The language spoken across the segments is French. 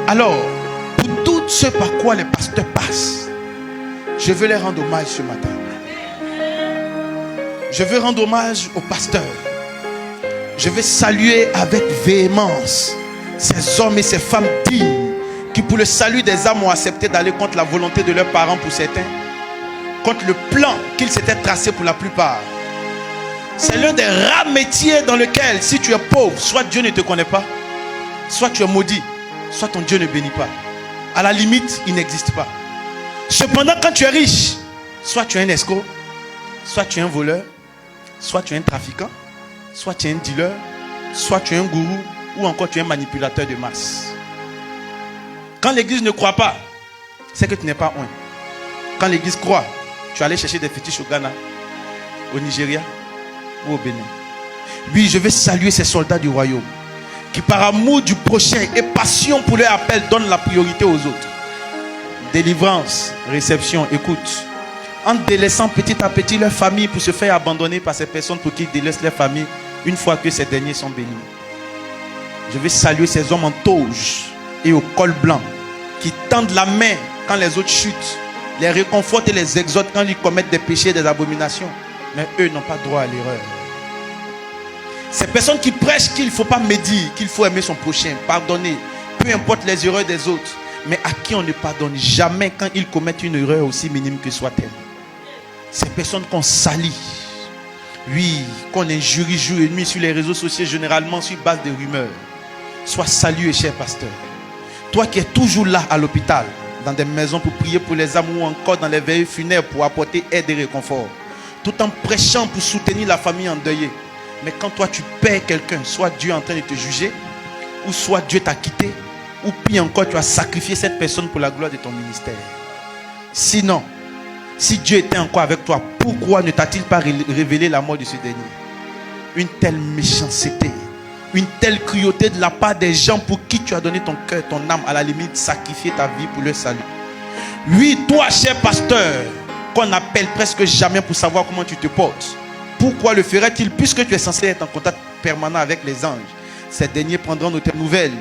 Alors, pour tout ce par quoi les pasteurs passent, je veux les rendre hommage ce matin. Je veux rendre hommage aux pasteurs. Je veux saluer avec véhémence ces hommes et ces femmes dignes qui pour le salut des âmes ont accepté d'aller contre la volonté de leurs parents pour certains, contre le plan qu'ils s'étaient tracé pour la plupart. C'est l'un des rares métiers dans lequel si tu es pauvre, soit Dieu ne te connaît pas, soit tu es maudit, soit ton Dieu ne bénit pas. À la limite, il n'existe pas. Cependant, quand tu es riche, soit tu es un escroc, soit tu es un voleur, soit tu es un trafiquant, soit tu es un dealer, soit tu es un gourou, ou encore tu es un manipulateur de masse. Quand l'église ne croit pas, c'est que tu n'es pas un. Quand l'église croit, tu es allé chercher des fétiches au Ghana, au Nigeria ou au Bénin. Oui, je vais saluer ces soldats du royaume qui par amour du prochain et passion pour leur appel donnent la priorité aux autres. Délivrance, réception, écoute. En délaissant petit à petit leur famille pour se faire abandonner par ces personnes pour qu'ils délaissent leur famille une fois que ces derniers sont bénis. Je vais saluer ces hommes en toge et au col blanc qui tendent la main quand les autres chutent, les réconfortent et les exhortent quand ils commettent des péchés et des abominations. Mais eux n'ont pas droit à l'erreur. Ces personnes qui prêchent qu'il ne faut pas médire, qu'il faut aimer son prochain, pardonner, peu importe les erreurs des autres, mais à qui on ne pardonne jamais quand ils commettent une erreur aussi minime que soit-elle. Ces personnes qu'on salit, oui, qu'on injurie jour et nuit sur les réseaux sociaux, généralement sur base de rumeurs. Sois salué, cher pasteur. Toi qui es toujours là à l'hôpital, dans des maisons pour prier pour les âmes ou encore dans les veillées funèbres pour apporter aide et réconfort, tout en prêchant pour soutenir la famille endeuillée. Mais quand toi tu perds quelqu'un, soit Dieu est en train de te juger, ou soit Dieu t'a quitté, ou pire encore tu as sacrifié cette personne pour la gloire de ton ministère. Sinon, si Dieu était encore avec toi, pourquoi ne t'a-t-il pas révélé la mort de ce dernier? Une telle méchanceté, une telle cruauté de la part des gens pour qui tu as donné ton cœur, ton âme, à la limite sacrifier ta vie pour leur salut. Oui, toi cher pasteur, qu'on appelle presque jamais pour savoir comment tu te portes, pourquoi le ferait-il puisque tu es censé être en contact permanent avec les anges? Ces derniers prendront de tes nouvelles.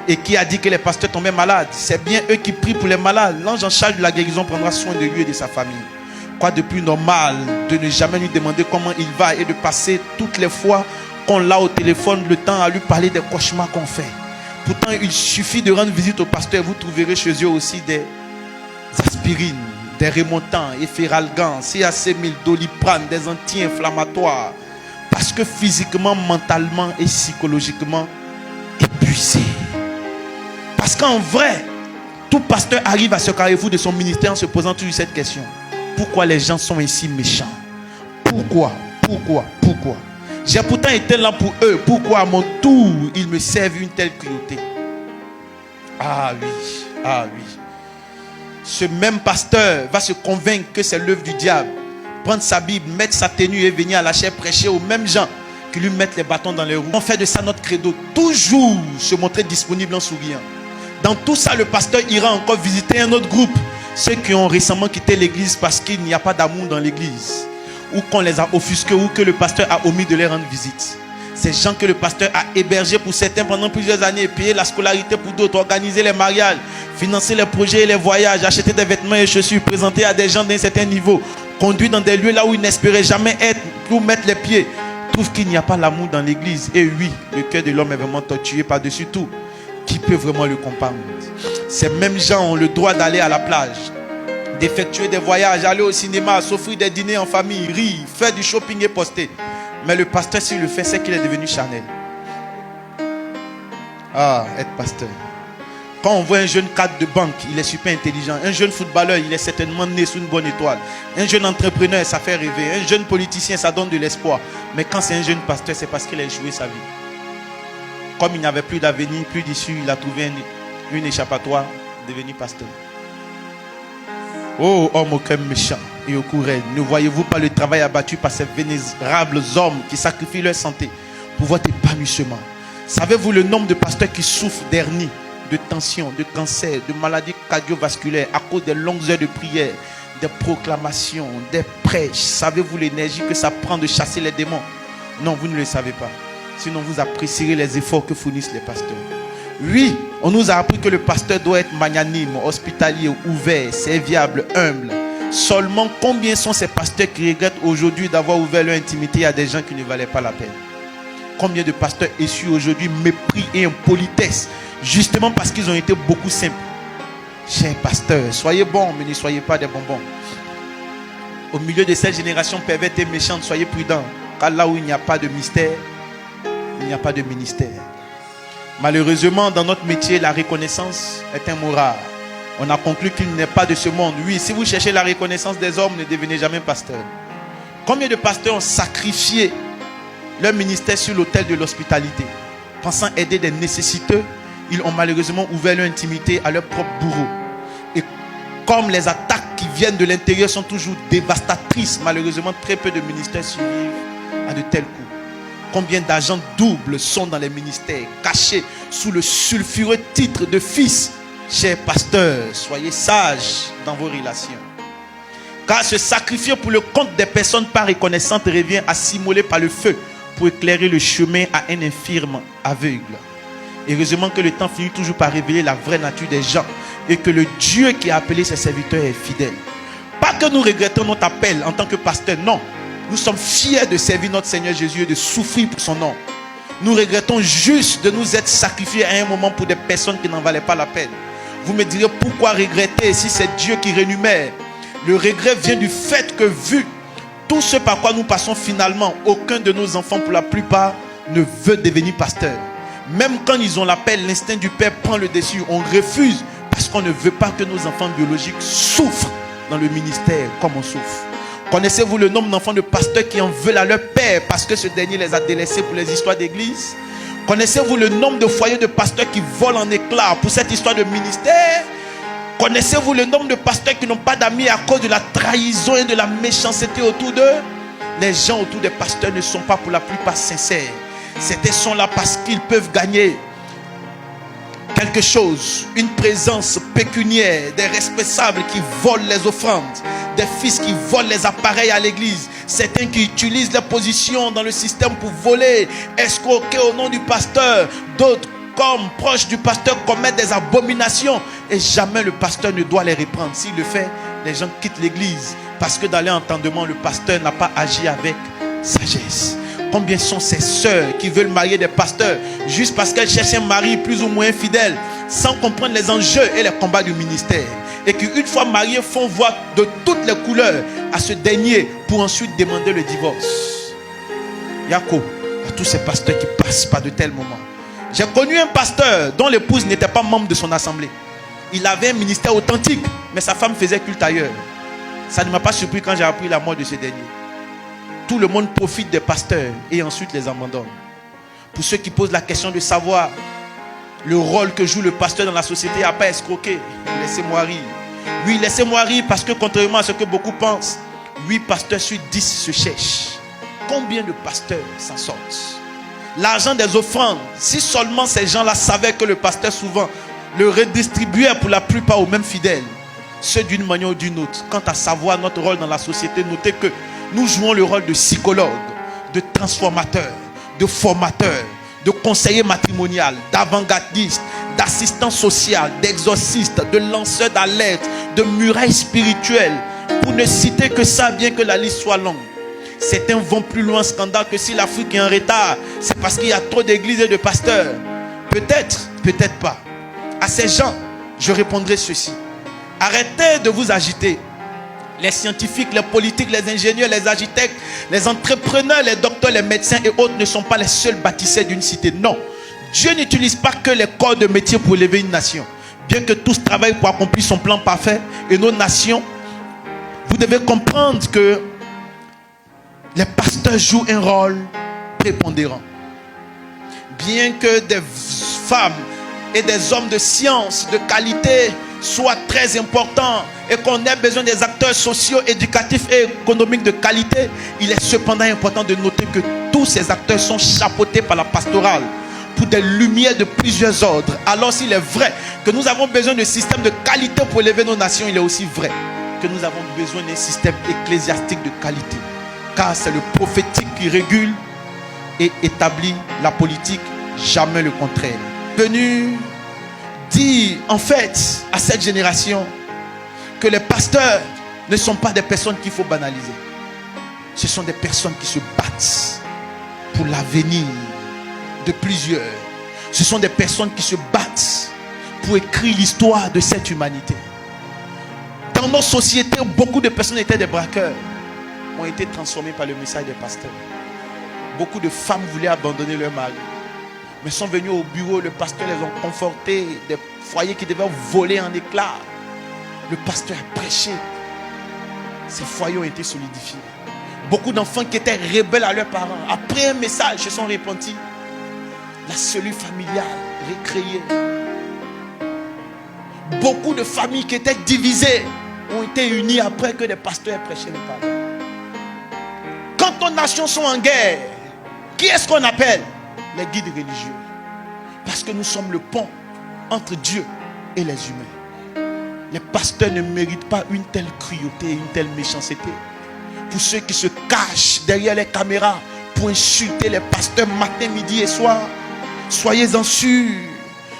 Et qui a dit que les pasteurs tombaient malades? C'est bien eux qui prient pour les malades. L'ange en charge de la guérison prendra soin de lui et de sa famille. Quoi de plus normal de ne jamais lui demander comment il va et de passer toutes les fois qu'on l'a au téléphone le temps à lui parler des cauchemars qu'on fait. Pourtant, il suffit de rendre visite au pasteur. Vous trouverez chez eux aussi des aspirines, des remontants, Efferalgan, CAC1000, Doliprane, des anti-inflammatoires. Parce que physiquement, mentalement et psychologiquement épuisé. Parce qu'en vrai, tout pasteur arrive à ce carrefour de son ministère en se posant toujours cette question. Pourquoi les gens sont ainsi méchants? Pourquoi? J'ai pourtant été là pour eux. Pourquoi à mon tour, ils me servent une telle cruauté? Ah oui. Ce même pasteur va se convaincre que c'est l'œuvre du diable. Prendre sa Bible, mettre sa tenue et venir à la chaire prêcher aux mêmes gens qui lui mettent les bâtons dans les roues. On fait de ça notre credo. Toujours se montrer disponible en souriant. Dans tout ça, le pasteur ira encore visiter un autre groupe. Ceux qui ont récemment quitté l'église parce qu'il n'y a pas d'amour dans l'église. Ou qu'on les a offusqués ou que le pasteur a omis de leur rendre visite. Ces gens que le pasteur a hébergés pour certains pendant plusieurs années, payé la scolarité pour d'autres, organisé les mariages, financer les projets et les voyages, acheter des vêtements et chaussures, présenter à des gens d'un certain niveau, conduire dans des lieux là où ils n'espéraient jamais être, pour mettre les pieds. Trouve qu'il n'y a pas l'amour dans l'église. Et oui, le cœur de l'homme est vraiment torturé par-dessus tout. Qui peut vraiment le comprendre? Ces mêmes gens ont le droit d'aller à la plage, d'effectuer des voyages, aller au cinéma, s'offrir des dîners en famille, rire, faire du shopping et poster. Mais le pasteur, s'il le fait, c'est qu'il est devenu charnel. Ah, être pasteur. Quand on voit un jeune cadre de banque, il est super intelligent. Un jeune footballeur, il est certainement né sous une bonne étoile. Un jeune entrepreneur, ça fait rêver. Un jeune politicien, ça donne de l'espoir. Mais quand c'est un jeune pasteur, c'est parce qu'il a échoué sa vie. Comme il n'y avait plus d'avenir, plus d'issue, il a trouvé une échappatoire, devenu pasteur. Oh, homme au cœur méchant et au cou raide, ne voyez-vous pas le travail abattu par ces vénérables hommes qui sacrifient leur santé pour votre épanouissement? Savez-vous le nombre de pasteurs qui souffrent d'hernie, de tension, de cancer, de maladies cardiovasculaires à cause des longues heures de prière, des proclamations, des prêches? Savez-vous l'énergie que ça prend de chasser les démons? Non, vous ne le savez pas. Sinon, vous apprécierez les efforts que fournissent les pasteurs. Oui, on nous a appris que le pasteur doit être magnanime, hospitalier, ouvert, serviable, humble. Seulement, combien sont ces pasteurs qui regrettent aujourd'hui d'avoir ouvert leur intimité à des gens qui ne valaient pas la peine? Combien de pasteurs essuient aujourd'hui mépris et impolitesse, justement parce qu'ils ont été beaucoup simples? Chers pasteurs, soyez bons, mais ne soyez pas des bonbons. Au milieu de cette génération perverse et méchante, soyez prudents, car là où il n'y a pas de mystère, il n'y a pas de ministère. Malheureusement, dans notre métier, la reconnaissance est un mot rare. On a conclu qu'il n'est pas de ce monde. Oui, si vous cherchez la reconnaissance des hommes, ne devenez jamais pasteur. Combien de pasteurs ont sacrifié leur ministère sur l'autel de l'hospitalité, pensant aider des nécessiteux? Ils ont malheureusement ouvert leur intimité à leur propre bourreau. Et comme les attaques qui viennent de l'intérieur sont toujours dévastatrices, malheureusement, très peu de ministères survivent à de tels coups. Combien d'agents doubles sont dans les ministères, cachés sous le sulfureux titre de fils? Chers pasteurs, soyez sages dans vos relations. Car se sacrifier pour le compte des personnes pas reconnaissantes revient à s'immoler par le feu pour éclairer le chemin à un infirme aveugle. Heureusement que le temps finit toujours par révéler la vraie nature des gens et que le Dieu qui a appelé ses serviteurs est fidèle. Pas que nous regrettons notre appel en tant que pasteur, non. Nous sommes fiers de servir notre Seigneur Jésus et de souffrir pour son nom. Nous regrettons juste de nous être sacrifiés à un moment pour des personnes qui n'en valaient pas la peine. Vous me direz pourquoi regretter si c'est Dieu qui rémunère? Le regret vient du fait que vu tout ce par quoi nous passons finalement, aucun de nos enfants pour la plupart ne veut devenir pasteur. Même quand ils ont l'appel, l'instinct du père prend le dessus. On refuse parce qu'on ne veut pas que nos enfants biologiques souffrent dans le ministère comme on souffre. Connaissez-vous le nombre d'enfants de pasteurs qui en veulent à leur père parce que ce dernier les a délaissés pour les histoires d'église? Connaissez-vous le nombre de foyers de pasteurs qui volent en éclats pour cette histoire de ministère? Connaissez-vous le nombre de pasteurs qui n'ont pas d'amis à cause de la trahison et de la méchanceté autour d'eux? Les gens autour des pasteurs ne sont pas pour la plupart sincères. Ils sont là parce qu'ils peuvent gagner quelque chose, une présence pécuniaire, des responsables qui volent les offrandes, des fils qui volent les appareils à l'église, certains qui utilisent leur position dans le système pour voler, escroquer au nom du pasteur, d'autres comme proches du pasteur commettent des abominations et jamais le pasteur ne doit les reprendre. S'il le fait, les gens quittent l'église parce que dans leur entendement, le pasteur n'a pas agi avec sagesse. Combien sont ces sœurs qui veulent marier des pasteurs juste parce qu'elles cherchent un mari plus ou moins fidèle, sans comprendre les enjeux et les combats du ministère, et qui une fois mariés font voir de toutes les couleurs à ce dernier pour ensuite demander le divorce? Yako, à tous ces pasteurs qui passent par de tels moments. J'ai connu un pasteur dont l'épouse n'était pas membre de son assemblée. Il avait un ministère authentique, mais sa femme faisait culte ailleurs. Ça ne m'a pas surpris quand j'ai appris la mort de ce dernier. Tout le monde profite des pasteurs et ensuite les abandonne. Pour ceux qui posent la question de savoir le rôle que joue le pasteur dans la société, à pas escroquer, laissez-moi rire. Oui, laissez-moi rire parce que contrairement à ce que beaucoup pensent, 8 pasteurs sur 10 se cherchent. Combien de pasteurs s'en sortent? L'argent des offrandes, si seulement ces gens-là savaient que le pasteur souvent le redistribuait pour la plupart aux mêmes fidèles, ceux d'une manière ou d'une autre. Quant à savoir notre rôle dans la société, notez que nous jouons le rôle de psychologue, de transformateur, de formateur, de conseiller matrimonial, d'avant-gardiste, d'assistant social, d'exorciste, de lanceur d'alerte, de muraille spirituelle, pour ne citer que ça, bien que la liste soit longue. Certains vont plus loin scandale que si l'Afrique est en retard, c'est parce qu'il y a trop d'églises et de pasteurs. Peut-être, peut-être pas. À ces gens, je répondrai ceci. Arrêtez de vous agiter. Les scientifiques, les politiques, les ingénieurs, les architectes, les entrepreneurs, les docteurs, les médecins et autres ne sont pas les seuls bâtisseurs d'une cité. Non. Dieu n'utilise pas que les corps de métier pour élever une nation. Bien que tous travaillent pour accomplir son plan parfait et nos nations, vous devez comprendre que les pasteurs jouent un rôle prépondérant. Bien que des femmes et des hommes de science, de qualité, soient très importants et qu'on ait besoin des acteurs sociaux, éducatifs et économiques de qualité, il est cependant important de noter que tous ces acteurs sont chapeautés par la pastorale pour des lumières de plusieurs ordres. Alors s'il est vrai que nous avons besoin de systèmes de qualité pour élever nos nations, il est aussi vrai que nous avons besoin d'un système ecclésiastique de qualité. Car c'est le prophétique qui régule et établit la politique, jamais le contraire. Venu dire en fait à cette génération que les pasteurs ne sont pas des personnes qu'il faut banaliser. Ce sont des personnes qui se battent pour l'avenir de plusieurs. Ce sont des personnes qui se battent pour écrire l'histoire de cette humanité. Dans nos sociétés où beaucoup de personnes étaient des braqueurs, ont été transformées par le message des pasteurs. Beaucoup de femmes voulaient abandonner leur mari, mais sont venues au bureau, le pasteur les a confortés. Des foyers qui devaient voler en éclats, le pasteur a prêché. Ces foyers ont été solidifiés. Beaucoup d'enfants qui étaient rebelles à leurs parents, après un message, se sont repentis. La cellule familiale recréée. Beaucoup de familles qui étaient divisées ont été unies après que les pasteurs aient prêché le pardon. Quand nos nations sont en guerre, qui est-ce qu'on appelle? Les guides religieux. Parce que nous sommes le pont entre Dieu et les humains. Les pasteurs ne méritent pas une telle cruauté, une telle méchanceté. Pour ceux qui se cachent derrière les caméras pour insulter les pasteurs matin, midi et soir, soyez-en sûrs,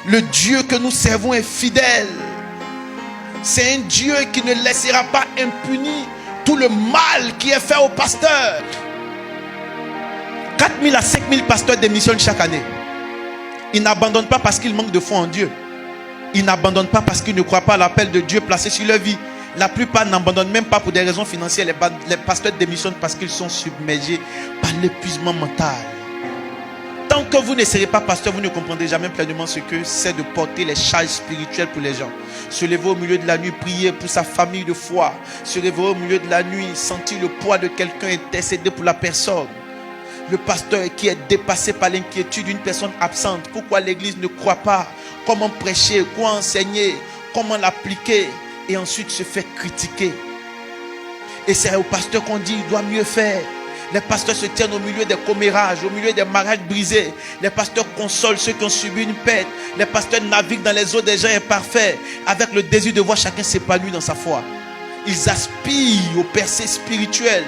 le Dieu que nous servons est fidèle. C'est un Dieu qui ne laissera pas impuni tout le mal qui est fait aux pasteurs. 4 000 à 5 000 pasteurs démissionnent chaque année. Ils n'abandonnent pas parce qu'ils manquent de foi en Dieu. Ils n'abandonnent pas parce qu'ils ne croient pas à l'appel de Dieu placé sur leur vie. La plupart n'abandonnent même pas pour des raisons financières. Les pasteurs démissionnent parce qu'ils sont submergés par l'épuisement mental. Tant que vous ne serez pas pasteur, vous ne comprendrez jamais pleinement ce que c'est de porter les charges spirituelles pour les gens. Se lever au milieu de la nuit, prier pour sa famille de foi. Se réveiller au milieu de la nuit, sentir le poids de quelqu'un, intercéder pour la personne. Le pasteur qui est dépassé par l'inquiétude d'une personne absente. Pourquoi l'église ne croit pas? Comment prêcher? Quoi enseigner? Comment l'appliquer? Et ensuite se fait critiquer. Et c'est au pasteur qu'on dit il doit mieux faire. Les pasteurs se tiennent au milieu des commérages, au milieu des mariages brisés. Les pasteurs consolent ceux qui ont subi une perte. Les pasteurs naviguent dans les eaux des gens imparfaits avec le désir de voir chacun s'épanouir dans sa foi. Ils aspirent au percées spirituel.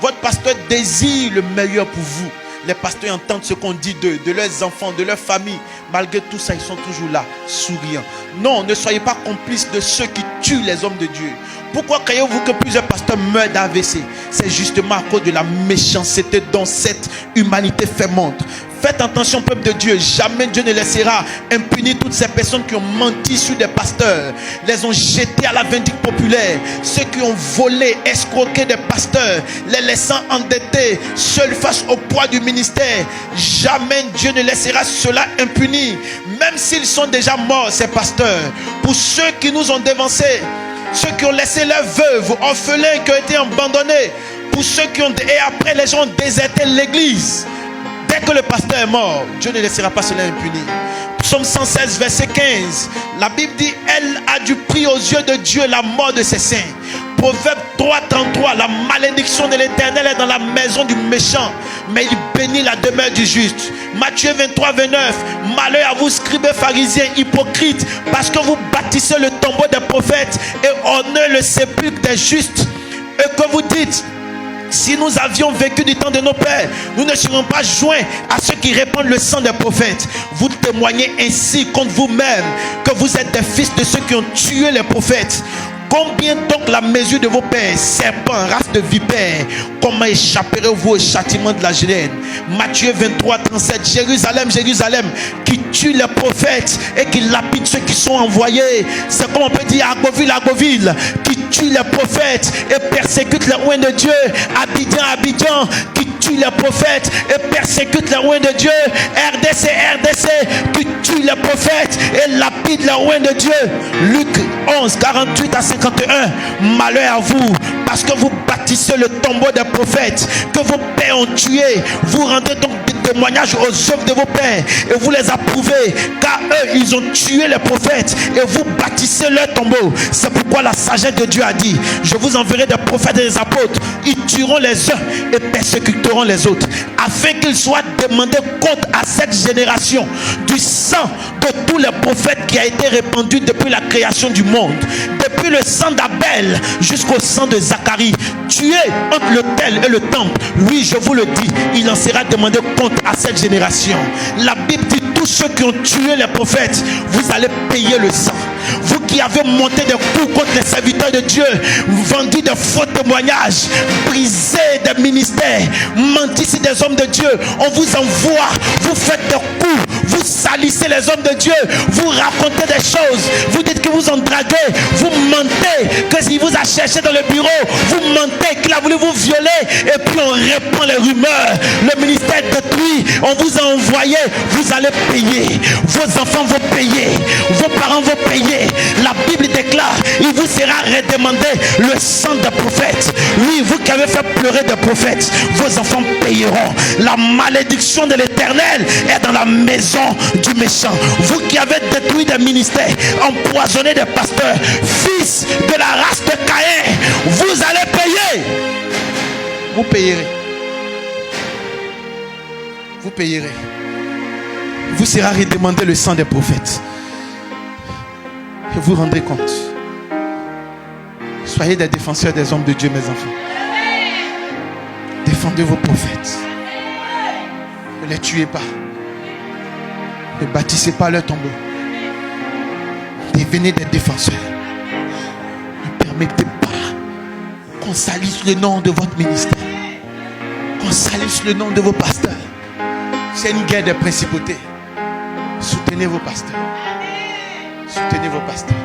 Votre pasteur désire le meilleur pour vous. Les pasteurs entendent ce qu'on dit d'eux, de leurs enfants, de leur famille. Malgré tout ça, ils sont toujours là, souriants. Non, ne soyez pas complices de ceux qui tuent les hommes de Dieu. Pourquoi croyez-vous que plusieurs pasteurs meurent d'AVC? C'est justement à cause de la méchanceté dont cette humanité fait montre. Faites attention, peuple de Dieu. Jamais Dieu ne laissera impunir toutes ces personnes qui ont menti sur des pasteurs, les ont jetés à la vindicte populaire. Ceux qui ont volé, escroqué des pasteurs, les laissant endettés, seuls face au poids du ministère. Jamais Dieu ne laissera cela impuni. Même s'ils sont déjà morts, ces pasteurs. Pour ceux qui nous ont dévancés, ceux qui ont laissé leurs veuves, orphelins qui ont été abandonnés, pour ceux qui ont... Et après, les gens ont déserté l'église. Dès que le pasteur est mort, Dieu ne laissera pas cela impuni. Psaume 116, verset 15. La Bible dit, elle a du prix aux yeux de Dieu la mort de ses saints. Proverbe 3, 33. La malédiction de l'Éternel est dans la maison du méchant, mais il bénit la demeure du juste. Matthieu 23, 29. Malheur à vous, scribes, pharisiens, hypocrites, parce que vous bâtissez le tombeau des prophètes et ornez le sépulcre des justes. Et que vous dites, si nous avions vécu du temps de nos pères, nous ne serions pas joints à ceux qui répandent le sang des prophètes. Vous témoignez ainsi contre vous-même que vous êtes des fils de ceux qui ont tué les prophètes. Combien donc la mesure de vos pères, serpents, race de vipères? Comment échapperez-vous au châtiment de la géhenne? Matthieu 23, 37. Jérusalem, Jérusalem, qui tue les prophètes et qui lapide ceux qui sont envoyés. C'est comme on peut dire Agoville, Agoville, qui tue les prophètes et persécute les oints de Dieu. Abidjan, Abidjan, qui tue les prophètes et persécute les oints de Dieu. RDC, RDC, qui tue les prophètes et lapide les oints de Dieu. Luc 11, 48 à 51. Malheur à vous, parce que vous bâtissez le tombeau des prophètes que vos pères ont tués. Vous rendez donc des témoignages aux œuvres de vos pères et vous les approuvez, car eux ils ont tué les prophètes et vous bâtissez leur tombeau. C'est pourquoi la sagesse de Dieu a dit, je vous enverrai des prophètes et des apôtres. Ils tueront les uns et persécuteront les autres, afin qu'ils soient demandés compte à cette génération du sang de tous les prophètes qui a été répandu depuis la création du monde, depuis le sang d'Abel jusqu'au sang de Zacharie, tué entre l'autel et le temple. Oui, je vous le dis, il en sera demandé compte à cette génération. La Bible dit, tous Vous ceux qui ont tué les prophètes, vous allez payer le sang. Vous qui avez monté des coups contre les serviteurs de Dieu, vendu de faux témoignages, brisé des ministères, menti sur des hommes de Dieu, on vous envoie, vous faites des coups, vous salissez les hommes de Dieu, vous racontez des choses, vous dites que vous en draguez, vous mentez, que s'il vous a cherché dans le bureau, vous mentez qu'il a voulu vous violer, et puis on répand les rumeurs, le ministère est détruit, on vous a envoyé, vous allez payer, vos enfants vont payer, vos parents vont payer. La Bible déclare, il vous sera redemandé le sang des prophètes. Oui, vous qui avez fait pleurer des prophètes, vos enfants payeront. La malédiction de l'Éternel est dans la maison du méchant. Vous qui avez détruit des ministères, empoisonné des pasteurs, fils de la race de Caïn, vous allez payer. Vous payerez. Vous payerez. Vous sera redemandé le sang des prophètes. Et vous rendrez compte. Soyez des défenseurs des hommes de Dieu, mes enfants. Défendez vos prophètes. Ne les tuez pas. Ne bâtissez pas leur tombeau. Devenez des défenseurs. Ne permettez pas qu'on salisse le nom de votre ministère. Qu'on salisse le nom de vos pasteurs. C'est une guerre des principautés. Soutenez vos pasteurs. Soutenez vos pasteurs.